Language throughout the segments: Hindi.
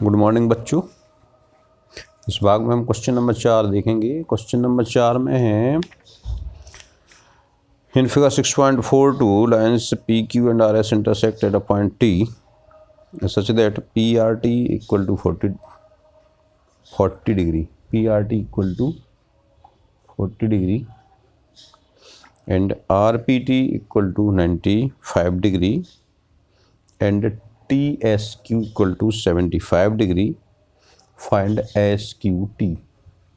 गुड मॉर्निंग बच्चों। इस भाग में हम क्वेश्चन नंबर 4 देखेंगे। क्वेश्चन नंबर 4 में है in figure 6.42 lines P Q and R S intersect at a point T such that P R T equal to 40 degree, P R T equal to 40 degree and RPT equal to 95 degree and TSQ equal to 75 degree. Find SQT,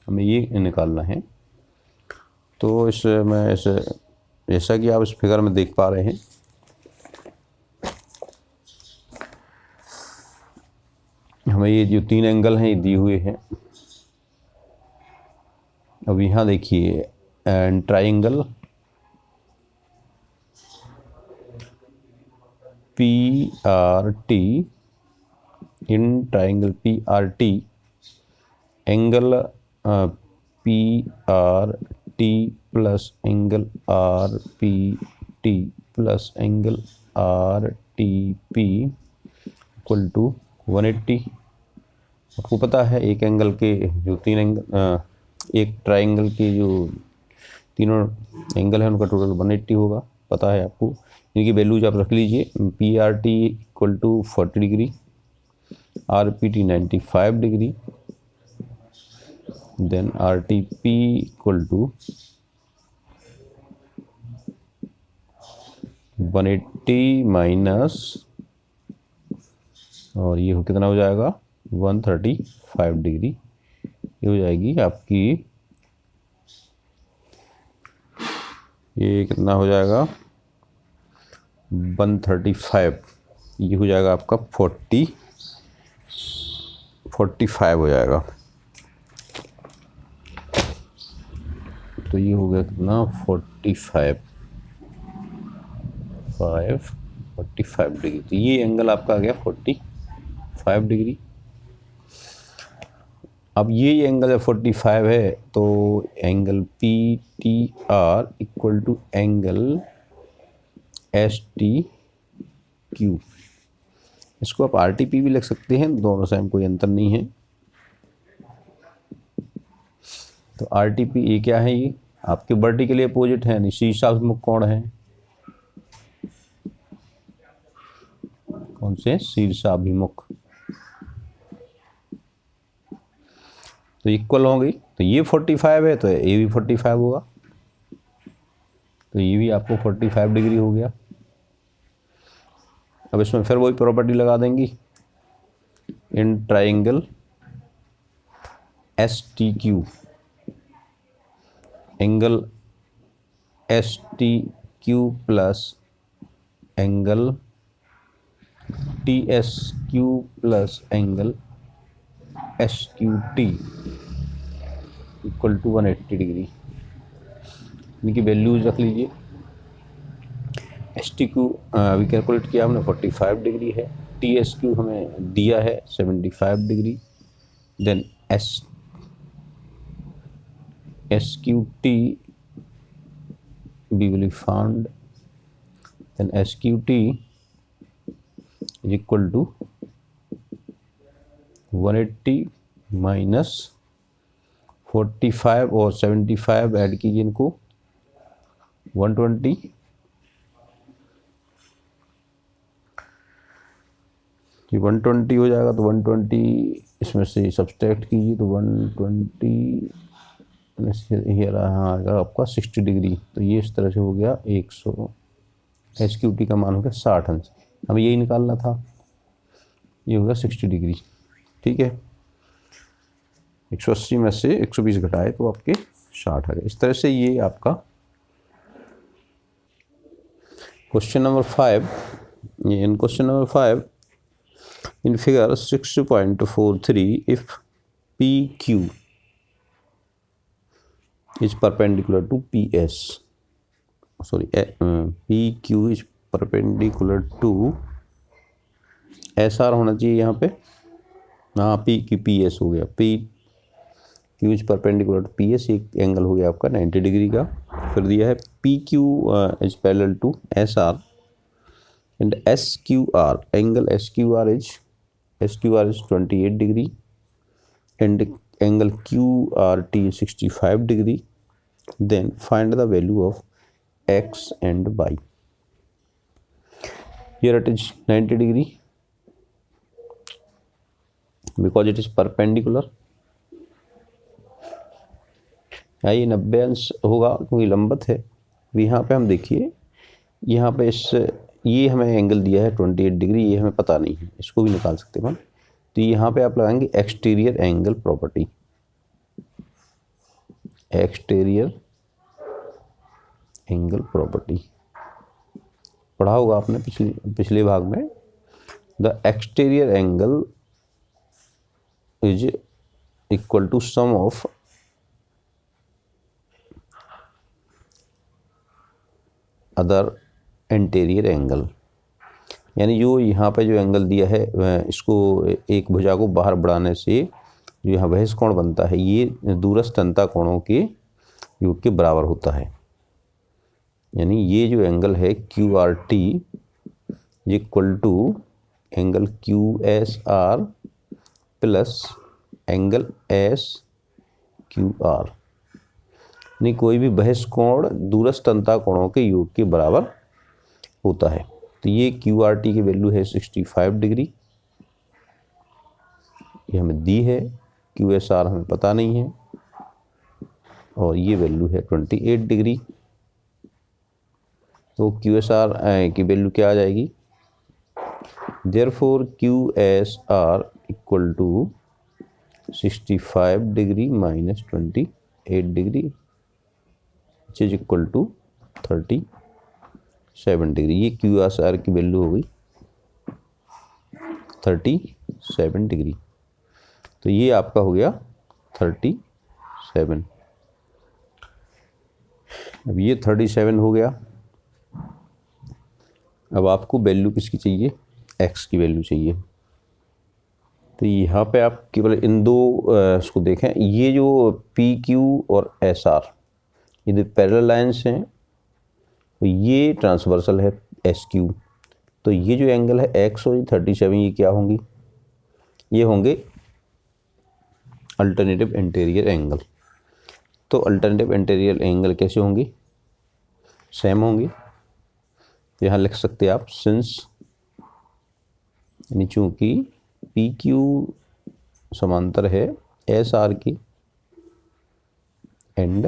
हमें ये निकालना है। तो इसमें ऐसे जैसा कि आप इस फिगर में देख पा रहे हैं, हमें ये जो तीन एंगल हैं ये दिए हुए हैं। अब यहाँ देखिए triangle PRT, in triangle PRT angle PRT plus angle RPT plus angle RTP equal to 180। आपको पता है एक एंगल के जो तीन एंगल, एक ट्राइंगल के जो तीनों एंगल हैं उनका टोटल 180 होगा, पता है आपको। इनकी वैल्यूज आप रख लीजिए। PRT equal to 40 degree, RPT 95 degree, then RTP equal to 180 minus, और ये कितना हो जाएगा 135 डिग्री। ये हो जाएगी आपकी, ये कितना हो जाएगा 135, ये हो जाएगा आपका 45 हो जाएगा। तो ये हो गया कितना 45 डिग्री। तो ये एंगल आपका आ गया 45 डिग्री। अब ये एंगल 45 है, तो angle PTR equal to angle STQ, इसको आप RTP भी लिख सकते हैं, दोनों सेम, कोई अंतर नहीं है। तो RTP ये क्या है, ये आपके वर्टिकली अपोजिट है, शीर्षाभिमुख कोण है। कौन से? शीर्षाभिमुख। तो इक्वल होंगी, तो ये 45 है तो ये भी 45 होगा, तो ये भी आपको 45 डिग्री हो गया। अब इसमें फिर वही प्रॉपर्टी लगा देंगी। In triangle STQ, angle STQ plus angle TSQ plus angle SQT equal to 180 degree. इनकी वैल्यूज रख लीजिए। STQ अभी कैलकुलेट किया हमने 45 डिग्री है, TSQ हमें दिया है 75 degree, then SQT we will found, then SQT is equal to 180 minus 45 और 75 ऐड कीजिए इनको 120, ये 120 हो जाएगा। तो 120 इसमें से सब्सट्रैक्ट कीजिए तो 120 ये रहा आएगा आपका 60 डिग्री। तो ये इस तरह से हो गया 100, SQT का मान हो गया 60 अंश। हमें यही निकालना था, ये हो गया 60 डिग्री। ठीक है, 180 में से 120 घटाए तो आपके 60 आ गए। इस तरह से ये आपका क्वेश्चन नंबर 5। ये in question number 5 in figure 6.43 if PQ is perpendicular to PS, sorry, PQ is perpendicular to SR होना चाहिए यहाँ पे, हाँ PS हो गया, PQ is perpendicular to PS, एक एंगल हो गया आपका 90 डिग्री का। फिर दिया है PQ is parallel to SR and SQR, angle SQR is SQR is 28 degree and angle QRT is 65 degree. Then find the value of X and Y. Here it is 90 degree because it is perpendicular. ये 90 अंश होगा क्योंकि लंबवत है। यहाँ पे हम देखिए, यहाँ पे ये हमें एंगल दिया है 28 डिग्री, ये हमें पता नहीं है, इसको भी निकाल सकते हैं हम। तो यहाँ पे आप लगाएंगे exterior angle property, exterior angle property पढ़ा होगा आपने पिछले भाग में। The exterior angle is equal to sum of other interior angle, यानी जो यहाँ पे जो एंगल दिया है इसको एक भुजा को बाहर बढ़ाने से जो यहाँ बहिष कोण बनता है ये दूरस्थ अंतः कोणों के योग के बराबर होता है। यानी ये जो एंगल है QRT equal to angle QSR plus angle SQR, यानी कोई भी बहिष कोण दूरस्थ अंतः कोणों के योग के बराबर होता है। तो ये QRT की वैल्यू है 65 डिग्री, ये हमें दी है। QSR हमें पता नहीं है और ये वैल्यू है 28 डिग्री। तो QSR की वैल्यू क्या आ जाएगी? Therefore QSR equal to 65 degree minus 28 degree which is equal to 37 degree. ये QSR की वैल्यू हो गई 37 डिग्री। तो ये आपका हो गया 37। अब ये 37 हो गया। अब आपको वैल्यू किसकी चाहिए? X की वैल्यू चाहिए। तो यहाँ पे आप केवल इन दो इसको देखें, ये जो PQ और SR ये पैरेलल लाइंस हैं, तो ये ट्रांसवर्सल है SQ। तो ये जो एंगल है X और 37 ये क्या होंगी? ये होंगे अल्टरनेटिव इंटीरियर एंगल। तो अल्टरनेटिव इंटीरियर एंगल कैसे होंगे? सेम होंगे। तो यहाँ लिख सकते हैं आप सिंस, यानी चूँकि PQ समांतर है SR की and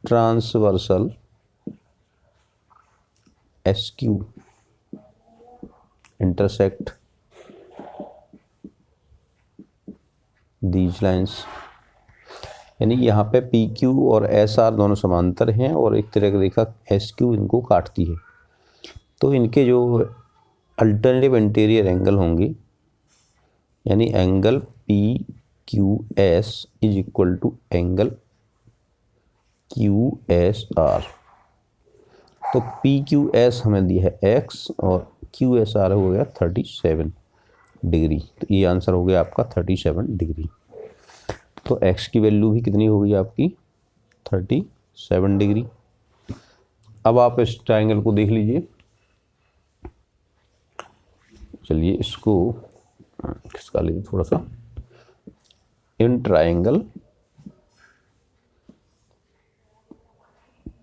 transversal SQ intersect these lines, यानी यहाँ पे PQ और SR दोनों समांतर हैं और एक तरह की रेखा SQ इनको काटती है। तो इनके जो अल्टरनेटिव इंटीरियर एंगल होंगे, यानी angle PQS is equal to angle QSR। तो PQS हमें दिया है X और QSR हो गया 37 डिग्री। तो ये आंसर हो गया आपका 37 डिग्री। तो X की वैल्यू भी कितनी हो गई आपकी? 37 डिग्री। अब आप इस ट्रायंगल को देख लीजिए। चलिए इसको खिसका लीजिए थोड़ा सा। In triangle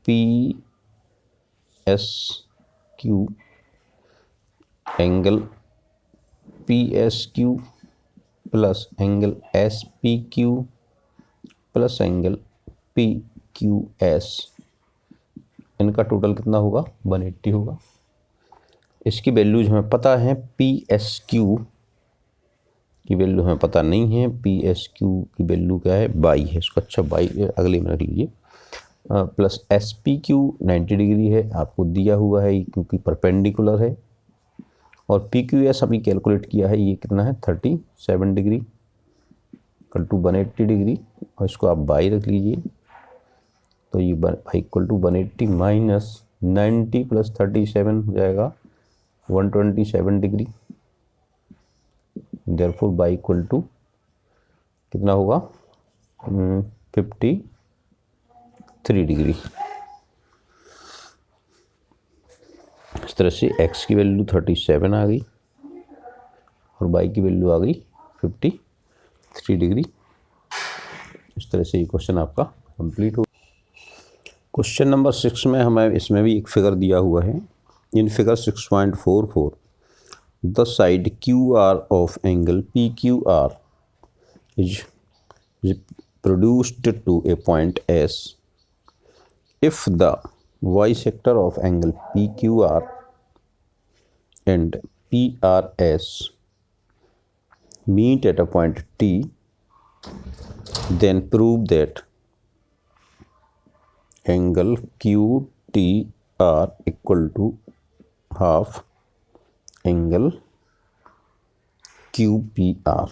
PSQ angle PSQ plus angle SPQ plus angle PQS, इनका टोटल कितना होगा? 180 होगा। इसकी वैल्यूज हमें पता है। PSQ की वैल्यू हमें पता नहीं है। PSQ की वैल्यू क्या है? 22 है। इसको अच्छा 22 अगले में रख लीजिए। प्लस SPQ 90 डिग्री है, आपको दिया हुआ है क्योंकि परपेंडिकुलर है। और PQS अभी कैलकुलेट किया है, ये कितना है? 37 डिग्री इक्वल टू 180 डिग्री, और इसको आप 22 रख लीजिए। तो ये इक्वल टू 180 माइनस 90 प्लस 37 हो जाएगा 127 degree. Therefore by equal to कितना होगा? 53 डिग्री। इस तरह से X की वैल्यू 37 आ गई और बाई की वैल्यू आ गई 53 डिग्री। इस तरह से ये क्वेश्चन आपका कंप्लीट हो। क्वेश्चन नंबर 6 में हमें इसमें भी एक फिगर दिया हुआ है। In figure 6.44 the side Q R of angle P Q are is produced to a point S if the y-sector of angle PQR and PRS meet at a point T, then prove that angle QTR equal to half angle QPR।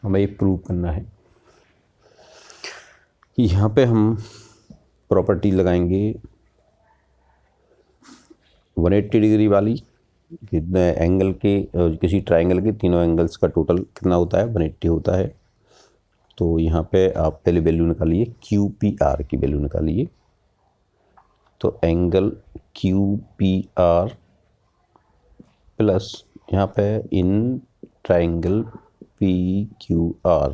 हमें ये प्रूव करना है। यहाँ पे हम प्रॉपर्टी लगाएंगे 180 डिग्री वाली। कितने एंगल के, किसी ट्रायंगल के तीनों एंगल्स का टोटल कितना होता है, 180 होता है। तो यहाँ पे आप पहले वैल्यू निकालिए, क्यू पी आर की वैल्यू निकालिए। तो angle Q P are plus यहाँ पे in triangle P Q are,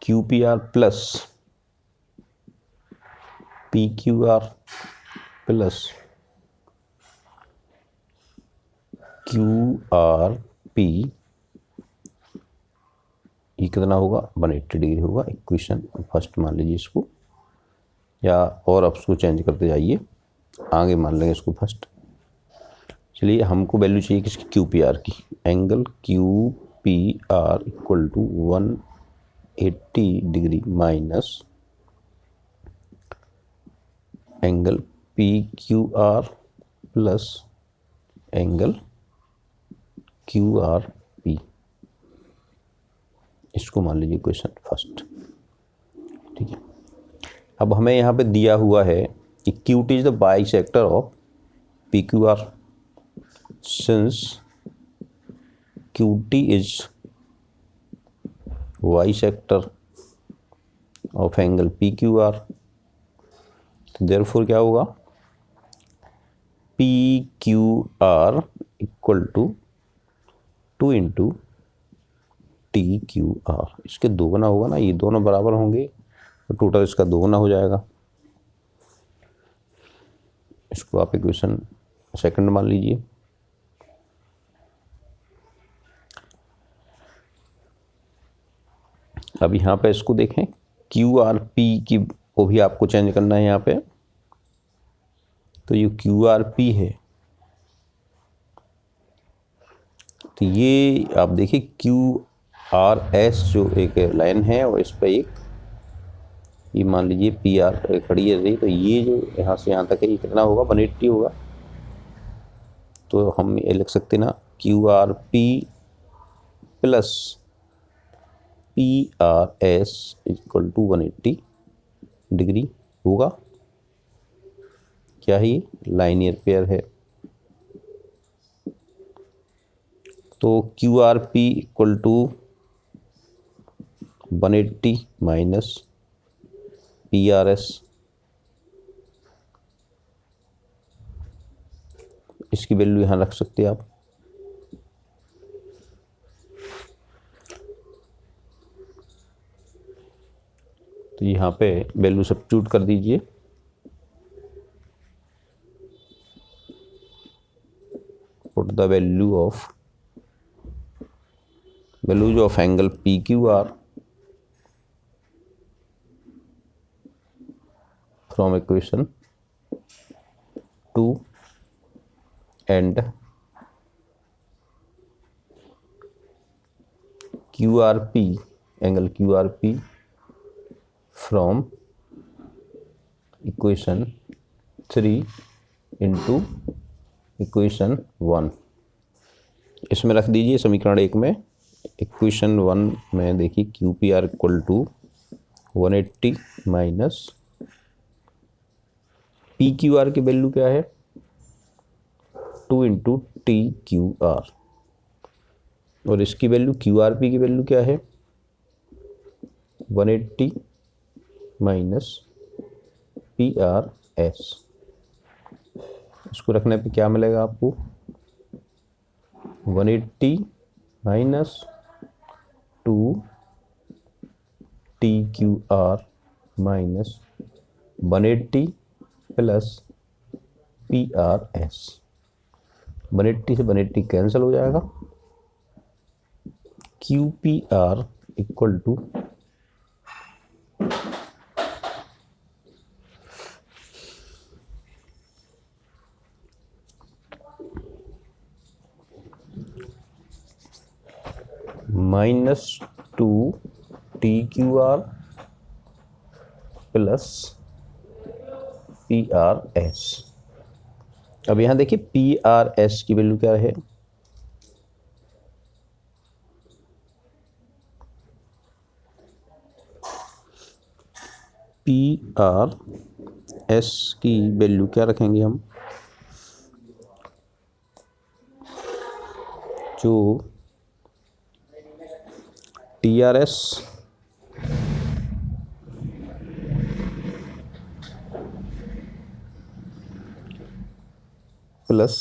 Q P are plus P Q R plus Q R P, ये कितना होगा, 180 डिग्री होगा। इक्वेशन फर्स्ट मान लीजिए इसको, या और आप उसको चेंज करते जाइए, आगे मान लेंगे इसको फर्स्ट। चलिए हमको वैल्यू चाहिए किसकी, क्यू पी आर की। Angle Q P R equal to 180 degree minus angle P Q R plus angle Q R P. इसको मान लीजिए क्वेश्चन फर्स्ट, ठीक है। अब हमें यहाँ पे दिया हुआ है कि Q T is the bisector of P Q R. Since Q T is bisector of angle P Q R, तो देयरफॉर क्या होगा, P Q R equal to 2 into T Q R. इसके दोगुना होगा ना, ये दोनों बराबर होंगे तो टोटल इसका दोगुना हो जाएगा। इसको आप इक्वेशन सेकंड मान लीजिए। अब यहाँ पे इसको देखें, क्यू आर पी की को भी आपको चेंज करना है यहाँ पे। तो ये क्यू आर पी है, तो ये आप देखिए क्यू आर एस जो एक लाइन है और इस पर एक ये मान लीजिए पी आर खड़ी है, तो ये जो यहाँ से यहाँ तक है ये कितना होगा, 180 होगा। तो हम ये लिख सकते ना, Q R P plus P R S equal to 180 degree होगा। क्या है ये, लाइनियर पेयर है। तो Q R P equal to 180 minus P R S, इसकी वैल्यू यहाँ रख सकते हैं आप। तो यहाँ पे वैल्यू सब्स्टिट्यूट कर दीजिए। Put the value of angle P Q are from equation 2 and QRP, angle QRP from equation 3 into equation 1। इसमें रख दीजिए समीकरण 1 में। इक्वेशन 1 में देखिए Q P R equal to 180 minus P Q R की वैल्यू क्या है, 2 इंटू टी क्यू आर, और इसकी वैल्यू क्यू आर पी की वैल्यू क्या है, 180 माइनस पी आर एस। इसको रखने पे क्या मिलेगा आपको, 180 minus 2 TQR minus 180 plus PRS। 180 से 180 कैंसिल हो जाएगा। QPR equal to -2 TQR plus PRS। अब यहाँ देखिए PRS की वैल्यू क्या है, PRS की वैल्यू क्या रखेंगे हम, जो TRS प्लस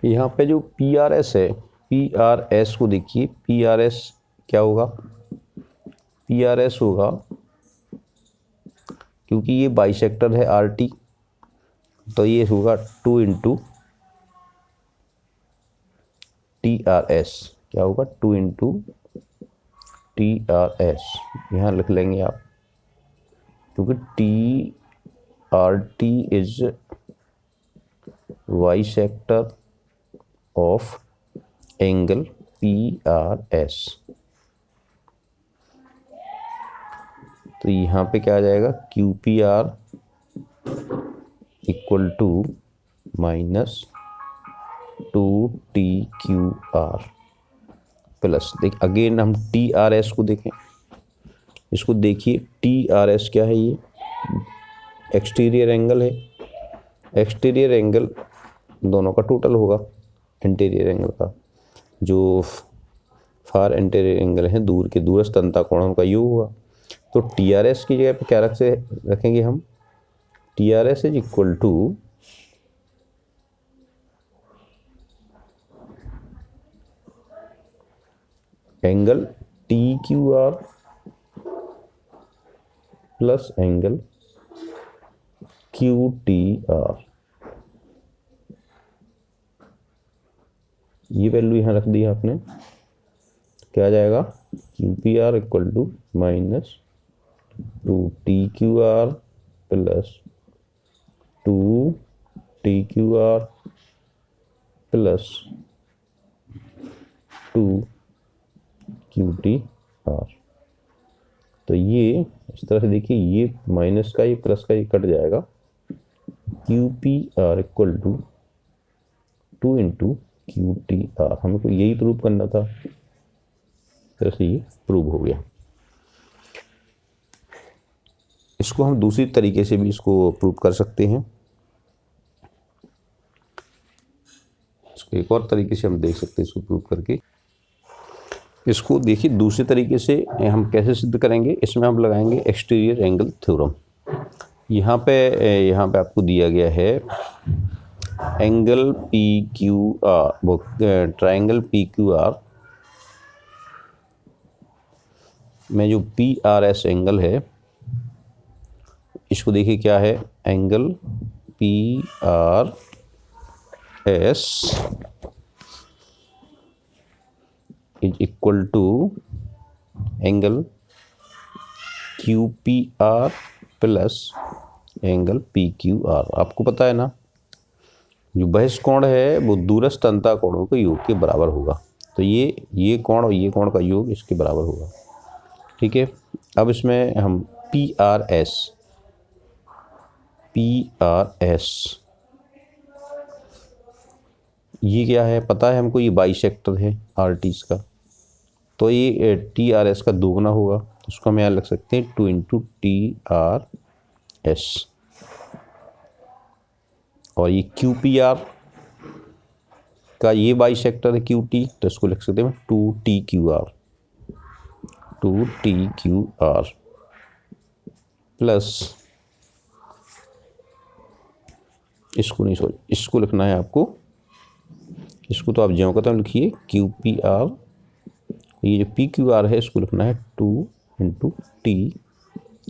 यहाँ पे जो PRS है, PRS को देखिए, PRS क्या होगा, PRS होगा क्योंकि ये बाइसेक्टर है RT, तो ये होगा 2 इंटू TRS। क्या होगा, 2 इंटू TRS, यहाँ लिख लेंगे आप, क्योंकि TRT is bisector of angle PRS। तो यहाँ पे क्या आ जाएगा, QPR equal to minus 2 TQR plus, देख अगेन हम TRS को देखें, इसको देखिए TRS क्या है, ये एक्सटीरियर एंगल है। एक्सटीरियर एंगल दोनों का टोटल होगा, इंटीरियर एंगल का, जो फार इंटीरियर एंगल है, दूर के दूरस्थ अंतःकोणों का योग होगा। तो TRS की जगह पे क्या रखेंगे हम, TRS is equal to angle TQR plus angle QTR। ये वैल्यू यहाँ रख दी आपने, क्या आ जाएगा, QPR equal to minus 2 TQR plus 2 TQR plus 2 QTR। तो ये इस तरह से देखिए, ये माइनस का, ये प्लस का, ये कट जाएगा। QPR equal to 2 into QTR, हमको यही प्रूव करना था, जैसे ये प्रूव हो गया। इसको हम दूसरी तरीके से भी इसको प्रूव कर सकते हैं। इसको एक और तरीके से हम देख सकते हैं, इसको प्रूव करके। इसको देखिए दूसरे तरीके से हम कैसे सिद्ध करेंगे, इसमें हम लगाएंगे एक्सटीरियर एंगल थ्योरम। यहाँ पे आपको दिया गया है एंगल PQR, ट्रायंगल PQR में जो PRS एंगल है, इसको देखिए क्या है, angle PRS is equal to angle QPR plus angle PQR। आपको पता है ना, जो बहिष्ठ कोण है वो दूरस्थ अंतःकोणों के योग के बराबर होगा। तो ये कोण और ये कोण का योग इसके बराबर होगा, ठीक है। अब इसमें हम PRS ये क्या है पता है हमको, ये बाइसेक्टर है RTs का, तो ये TRS का दोगुना होगा, उसको हम यहाँ लिख सकते हैं 2 इंटू TRS। और ये QPR का ये बाइसेक्टर है QT, तो इसको लिख सकते हैं 2TQR प्लस इसको नहीं, सॉरी, इसको लिखना है आपको। इसको तो आप ज्यों का त्यों लिखिए, क्यू पी आर। ये जो पी क्यू आर है इसको लिखना है 2 इंटू टी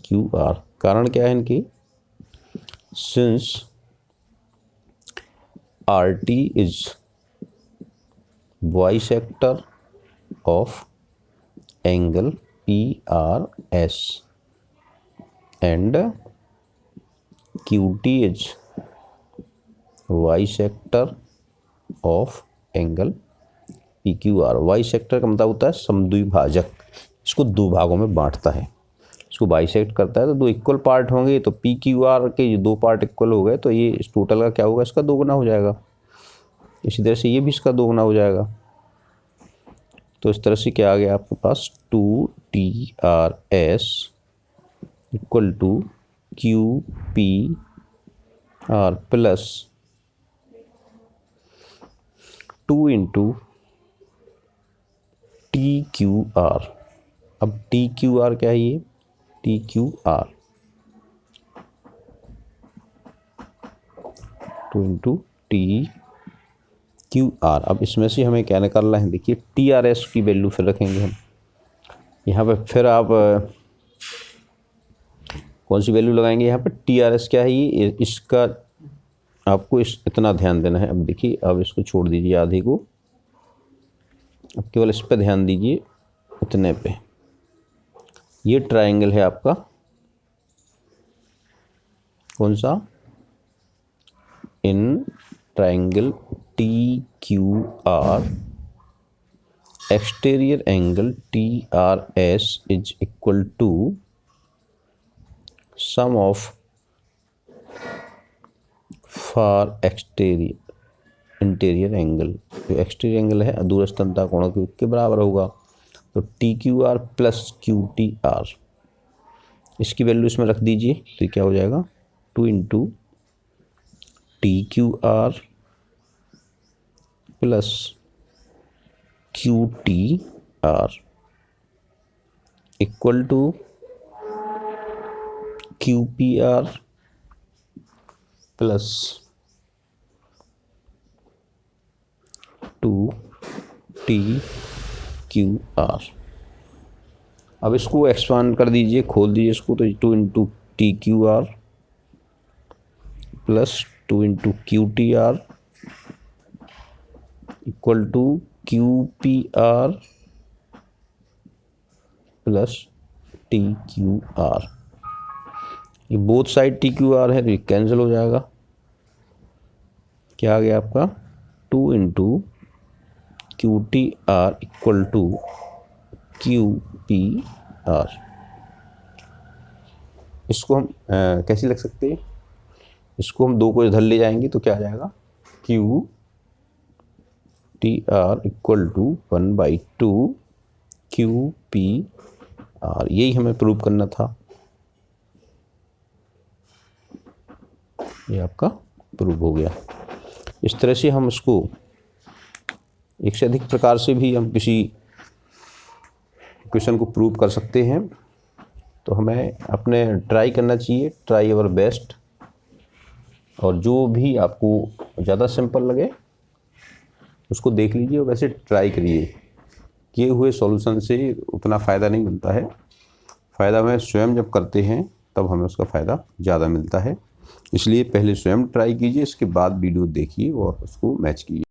क्यू आर। कारण क्या है इनके, since R T is bisector of angle P R S and Q T is bisector of angle P Q are. Bisector का मतलब होता है समद्विभाजक, इसको दो भागों में बांटता है, इसको बाइसेक्ट करता है। तो दो इक्वल पार्ट होंगे, तो पी क्यू आर के जो दो पार्ट इक्वल हो गए तो ये इस टोटल का क्या होगा, इसका 2 गुना हो जाएगा। इसी तरह से ये भी इसका 2 गुना हो जाएगा। तो इस तरह से क्या आ गया आपके पास, 2TRS equal to QPR plus 2 into TQR। अब TQR क्या है, ये TQR 2 इंटू TQR। अब इसमें से हमें क्या निकालना है, देखिए TRS की वैल्यू फिर रखेंगे हम यहाँ पे। फिर आप कौन सी वैल्यू लगाएंगे यहाँ पे, TRS क्या है ये, इसका आपको इतना ध्यान देना है। अब देखिए, अब इसको छोड़ दीजिए आधे को, अब केवल इस पे ध्यान दीजिए, इतने पे। ये ट्रायंगल है आपका कौन सा, in triangle TQR exterior angle TRS is equal to sum of for exterior interior angle. जो एक्सटीरियर एंगल है दूरस्थ अंतः कोणों के बराबर होगा। तो TQR प्लस QTR, इसकी वैल्यू इसमें रख दीजिए, तो ये क्या हो जाएगा, 2 into TQR plus QTR equal to QPR plus 2TQR। अब इसको एक्सपांड कर दीजिए, खोल दीजिए इसको, तो 2 into TQR plus 2 into QTR equal to QPR plus TQR। ये बोथ साइड TQR है तो ये कैंसिल हो जाएगा। क्या आ गया आपका, 2 into QTR equal to QPR। इसको हम कैसे लिख सकते हैं, इसको हम 2 को इधर ले जाएंगे तो क्या आ जाएगा, QTR इक्वल टू 1/2 QPR। यही हमें प्रूव करना था, ये आपका प्रूव हो गया। इस तरह से हम इसको एक से अधिक प्रकार से भी हम किसी क्वेश्चन को प्रूव कर सकते हैं। तो हमें अपने ट्राई करना चाहिए, ट्राई अवर बेस्ट, और जो भी आपको ज़्यादा सिंपल लगे उसको देख लीजिए और वैसे ट्राई करिए। किए हुए सॉल्यूशन से उतना फ़ायदा नहीं मिलता है, फ़ायदा हमें स्वयं जब करते हैं तब हमें उसका फ़ायदा ज़्यादा मिलता है। इसलिए पहले स्वयं ट्राई कीजिए, इसके बाद वीडियो देखिए और उसको मैच कीजिए।